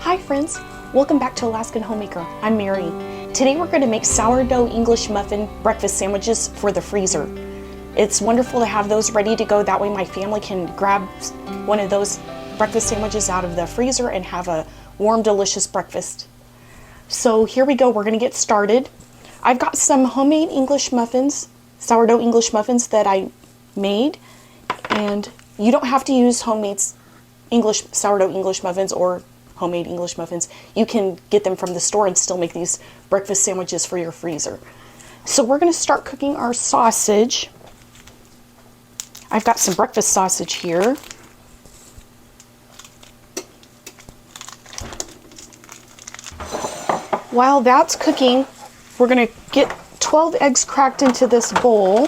Hi friends, welcome back to Alaskan Homemaker. I'm Mary. Today we're going to make sourdough English muffin breakfast sandwiches for the freezer. It's wonderful to have those ready to go, that way my family can grab one of those breakfast sandwiches out of the freezer and have a warm, delicious breakfast. So here we go, we're going to get started. I've got some homemade English muffins, sourdough English muffins that I made, and you don't have to use homemade sourdough English muffins or homemade English muffins. You can get them from the store and still make these breakfast sandwiches for your freezer. So we're going to start cooking our sausage. I've got some breakfast sausage here. While that's cooking, we're going to get 12 eggs cracked into this bowl.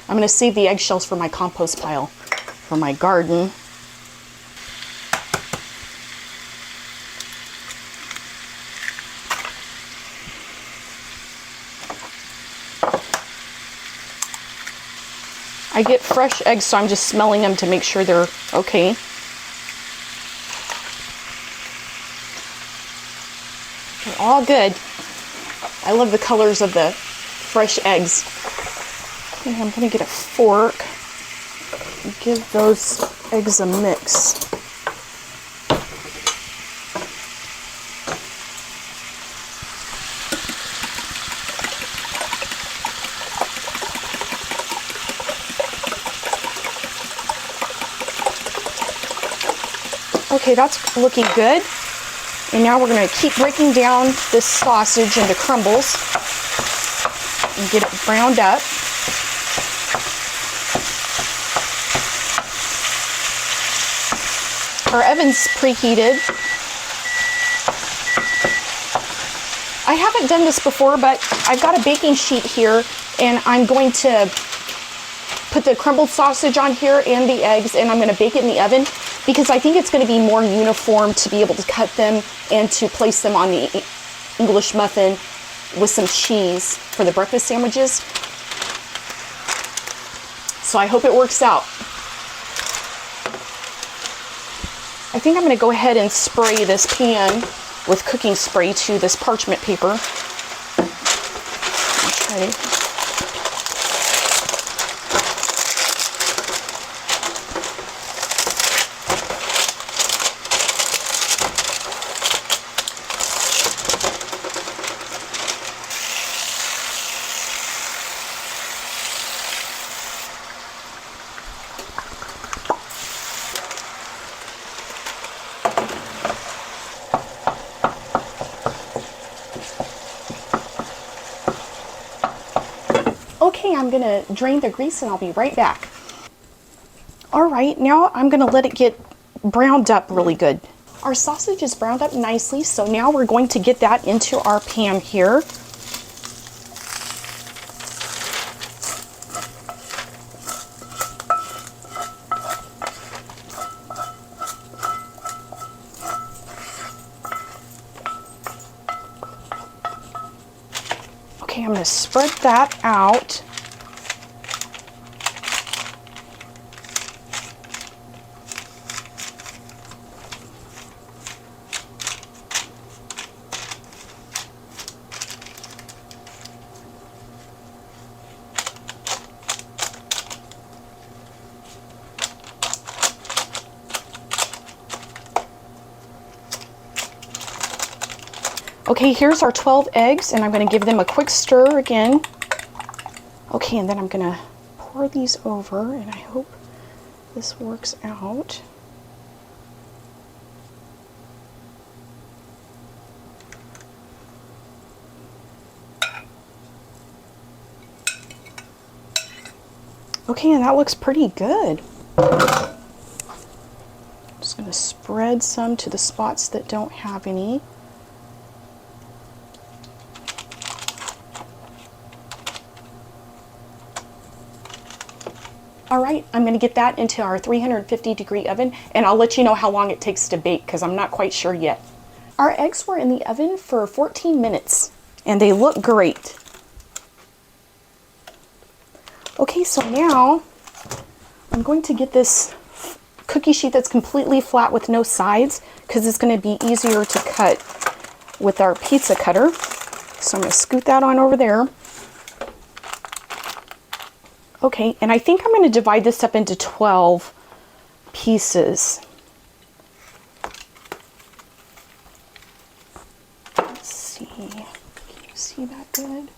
I'm going to save the eggshells for my compost pile, for my garden. I get fresh eggs, so I'm just smelling them to make sure they're okay. They're all good. I love the colors of the fresh eggs. Okay, I'm going to get a fork and give those eggs a mix. Okay, that's looking good. And now we're going to keep breaking down this sausage into crumbles and get it browned up. Our oven's preheated. I haven't done this before, but I've got a baking sheet here, and I'm going to put the crumbled sausage on here and the eggs, and I'm going to bake it in the oven because I think it's going to be more uniform to be able to cut them and to place them on the English muffin with some cheese for the breakfast sandwiches. So I hope it works out. I think I'm going to go ahead and spray this pan with cooking spray to this parchment paper. Okay. Okay, I'm gonna drain the grease and I'll be right back. All right, now I'm gonna let it get browned up really good. Our sausage is browned up nicely, so now we're going to get that into our pan here. Okay, I'm going to spread that out. Okay, here's our 12 eggs, and I'm going to give them a quick stir again. Okay, and then I'm going to pour these over, and I hope this works out. Okay, and that looks pretty good. I'm just going to spread some to the spots that don't have any. All right, I'm going to get that into our 350-degree oven, and I'll let you know how long it takes to bake because I'm not quite sure yet. Our eggs were in the oven for 14 minutes and they look great. Okay, so now I'm going to get this cookie sheet that's completely flat with no sides because it's going to be easier to cut with our pizza cutter. So I'm going to scoot that on over there. Okay, and I think I'm going to divide this up into 12 pieces. Let's see. Can you see that good?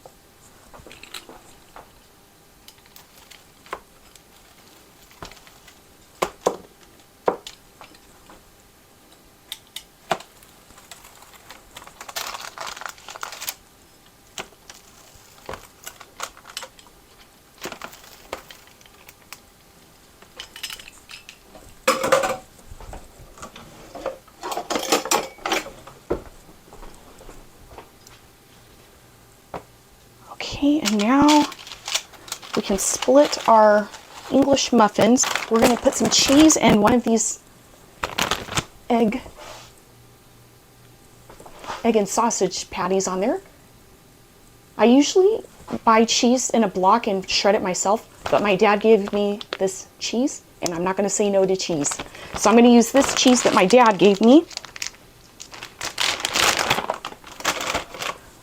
Okay, and now we can split our English muffins. We're going to put some cheese and one of these egg and sausage patties on there. I usually buy cheese in a block and shred it myself, but my dad gave me this cheese and I'm not going to say no to cheese. So I'm going to use this cheese that my dad gave me.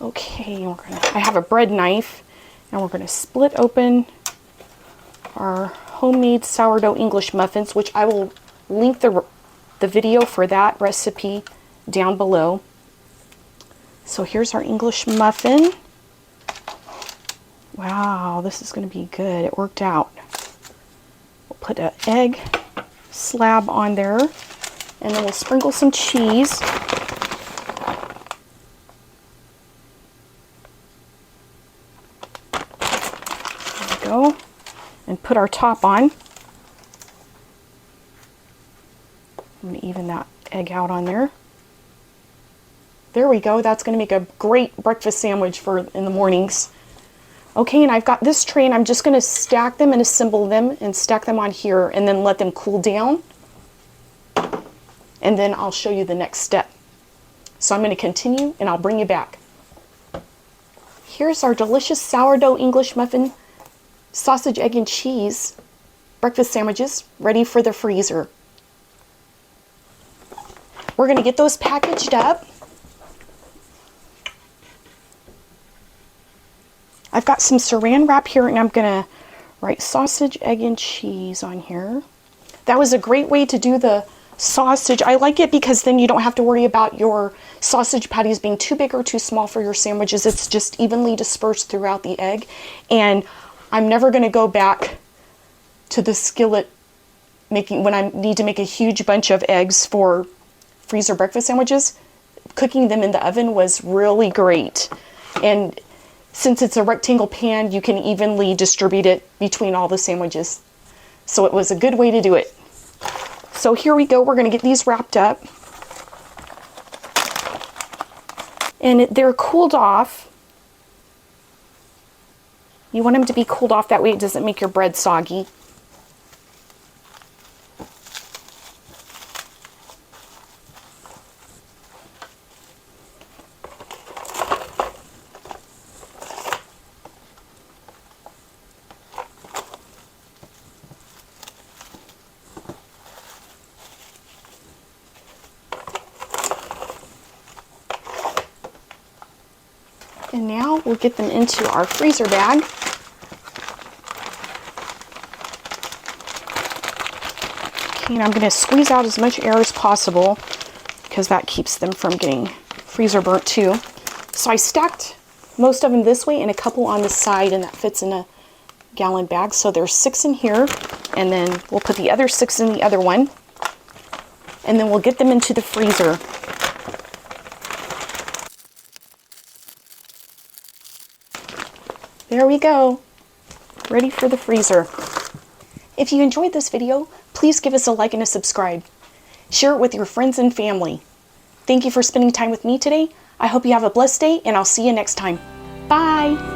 Okay, I have a bread knife and we're going to split open our homemade sourdough English muffins, which I will link the video for that recipe down below. So here's our English muffin. Wow, this is going to be good. It worked out. We'll put an egg slab on there and then we'll sprinkle some cheese. Go and put our top on. I'm going to even that egg out on there. There we go. That's going to make a great breakfast sandwich for in the mornings. Okay, and I've got this tray and I'm just going to stack them and assemble them and stack them on here and then let them cool down. And then I'll show you the next step. So I'm going to continue and I'll bring you back. Here's our delicious sourdough English muffin, sausage, egg, and cheese breakfast sandwiches ready for the freezer. We're going to get those packaged up. I've got some saran wrap here and I'm going to write sausage, egg, and cheese on here. That was a great way to do the sausage. I like it because then you don't have to worry about your sausage patties being too big or too small for your sandwiches. It's just evenly dispersed throughout the egg. And I'm never going to go back to the skillet when I need to make a huge bunch of eggs for freezer breakfast sandwiches. Cooking them in the oven was really great. And since it's a rectangle pan, you can evenly distribute it between all the sandwiches. So it was a good way to do it. So here we go. We're going to get these wrapped up. And they're cooled off. You want them to be cooled off, that way it doesn't make your bread soggy. And now we'll get them into our freezer bag. Okay, and I'm going to squeeze out as much air as possible because that keeps them from getting freezer burnt too. So I stacked most of them this way and a couple on the side, and that fits in a gallon bag. So there's 6 in here, and then we'll put the other 6 in the other one, and then we'll get them into the freezer. There we go, ready for the freezer. If you enjoyed this video, please give us a like and a subscribe. Share it with your friends and family. Thank you for spending time with me today. I hope you have a blessed day, and I'll see you next time. Bye!